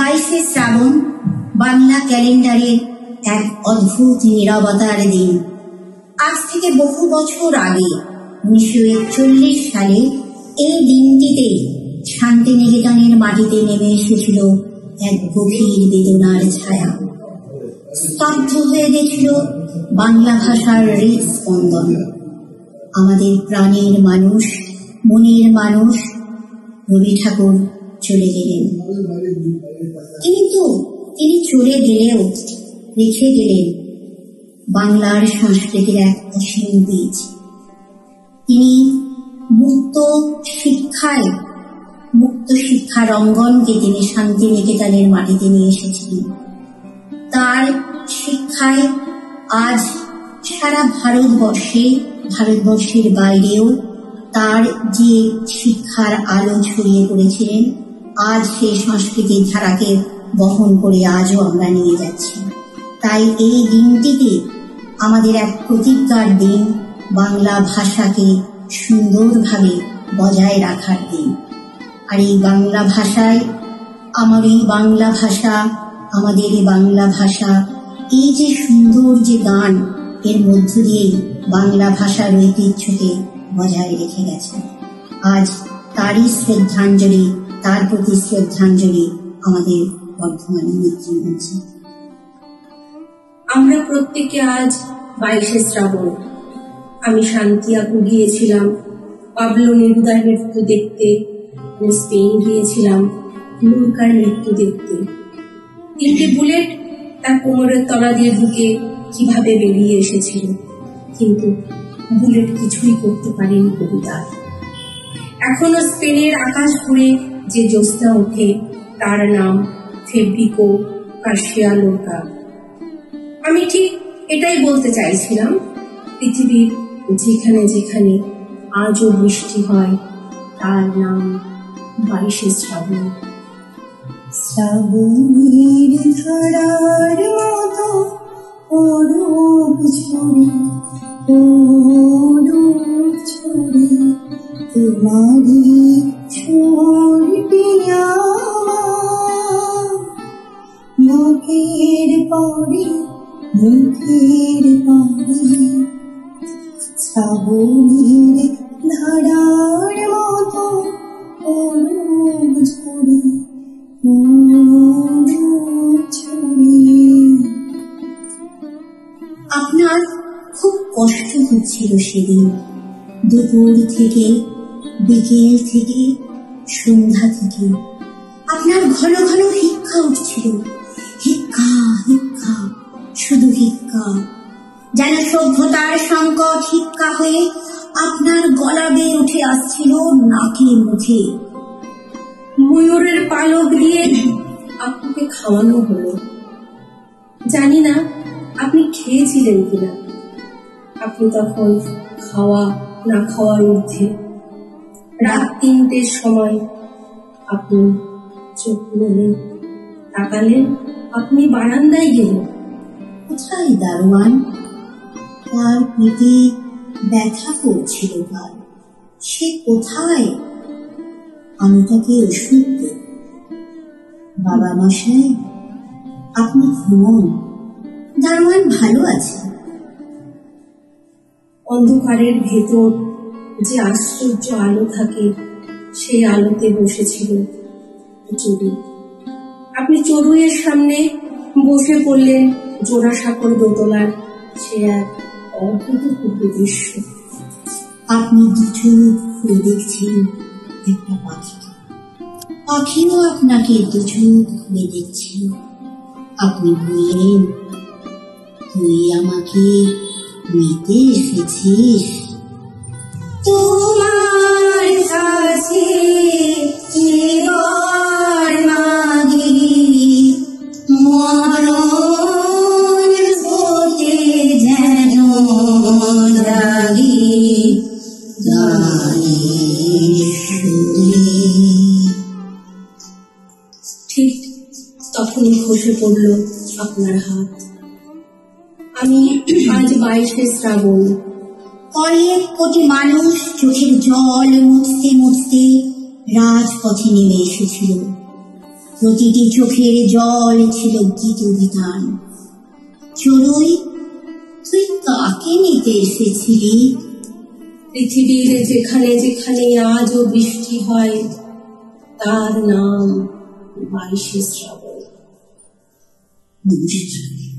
22শে শ্রাবণ বাংলা ক্যালেন্ডারের এক অদ্ভুত নীরবতার দিন। আজ থেকে বহু বছর আগে 1941 সালে এই দিনটিতে শান্তিনিকেতনের মাটিতে নেমে এসেছিল এক গভীর বেদনার ছায়া। স্তব্ধ হয়ে গেছিল বাংলা ভাষার হৃদস্পন্দন। আমাদের প্রাণের মানুষ, মনের মানুষ রবি ঠাকুর চলে গেলেন। কিন্তু তিনি চলে গেলেও রেখে গেলেন বাংলার সংস্কৃতির এক অসীম বীজ। তিনি মুক্ত শিক্ষার অঙ্গনকে তিনি শান্তিনিকেতনের মাটিতে নিয়ে এসেছিলেন। তার শিক্ষায় আজ সারা ভারতবর্ষের বাইরেও তার যে শিক্ষার আলো ছড়িয়ে পড়েছিলেন, আজ সেই সংস্কৃতির ধারাকে বহন করে আজও আমরা নিয়ে যাচ্ছি। তাই এই দিনটিতে আমাদের এক প্রতিজ্ঞার দিন, বাংলা ভাষাকে সুন্দরভাবে বজায় রাখার দিন। আর এই বাংলা ভাষায় আমাদের বাংলা ভাষা এই যে সুন্দর যে গান, এর মধ্য দিয়েই বাংলা ভাষার ঐতিহ্যকে বজায় রেখে গেছে। আজ তারই শ্রদ্ধাঞ্জলি, তার প্রতি শ্রদ্ধাঞ্জলি আমাদের বর্ধমানে নেতৃত্বে। আমরা প্রত্যেকে আজ 22শে শ্রাবণ। আমি শান্তিয়াগো গিয়েছিলাম পাবলো নেরুদার মৃত্যু দেখতে, স্পেন গিয়েছিলাম লুরকার মৃত্যু দেখতে। 3টে বুলেট তার কোমরের তলা দিয়ে ঢুকে কিভাবে বেরিয়ে এসেছিল, কিন্তু বুলেট কিছুই করতে পারেনি কবিতা। এখনো স্পেনের আকাশ ঘুরে যে জ্যোৎস্না ওঠে, তার নাম ফেডরিকো গার্সিয়া লোরকা। আমি ঠিক এটাই বলতে চাইছিলাম, পৃথিবীর যেখানে যেখানে আজও বৃষ্টি হয়, তার নাম 22শে শ্রাবণ। শ্রাবণের ধারার মতো অরূপ ছড়ে তোমারি ছোটে মুখের পরে শ্রাবণের ধারার মতো অরূপ ছড়ে। আপনার খুব কষ্ট হচ্ছিল সেদিন, দুপুর থেকে, বিকেল থেকে, সন্ধ্যা থেকে আপনার ঘন ঘন হিক্কা উঠছিল। হিক্কা হিক্কা, শুধু হিক্কা, যেন সভ্যতার সংকট হিক্কা হয়ে আপনার গলা বেয়ে উঠে আসছিল নাকে মুখে। ময়ূরের পালক দিয়ে আপনাকে খাওয়ানো হলো। জানি না আপনি খেয়েছিলেন কিনা। আপনি তখন খাওয়া না খাওয়ার ঊর্ধ্বে। রাত 3টের সময় আপনি চোখ মেলে তাকালেন, আপনি বারান্দায় গেলেন। কোথায় দারোয়ান? তার পেটে ব্যথা করছিল, তার সে কোথায়? আমি তাকে ওষুধ দেব। বাবা মশাই, আপনি ঘুমোন, দারোয়ান ভালো আছে। অন্ধকারের ভেতর যে আশ্চর্য আলো থাকে, সেই আলোতে বসেছিল চড়ুই। আপনি চড়ুইয়ের সামনে বসে পড়লেন জোড়াসাঁকোর দোতলার সে এক অভূতপূর্ব দৃশ্য। আপনি দু চোখ খুলে দেখছেন একটা পাখিকে, পাখিও আপনাকে দু চোখ খুলে দেখছে। আপনি বললেন, তুই আমাকে নিতে এসেছিস? তোমার কাছে এবার মাগি মরণ হতে যেন লাগি ঠিক তখনই খসে পড়ল আপনার হাত। আমি আজ 22শে শ্রাবণ। কয়েক কোটি মানুষ চোখের জল মুছতে মুছতে রাজপথে নেমে এসেছিল। প্রতিটি চোখের জল ছিল গীতবিতান। চড়ুই, তুই কাকে নিতে এসেছিলি? পৃথিবীর যেখানে যেখানে আজও বৃষ্টি হয় তার নাম 22শে শ্রাবণ। নমস্কার।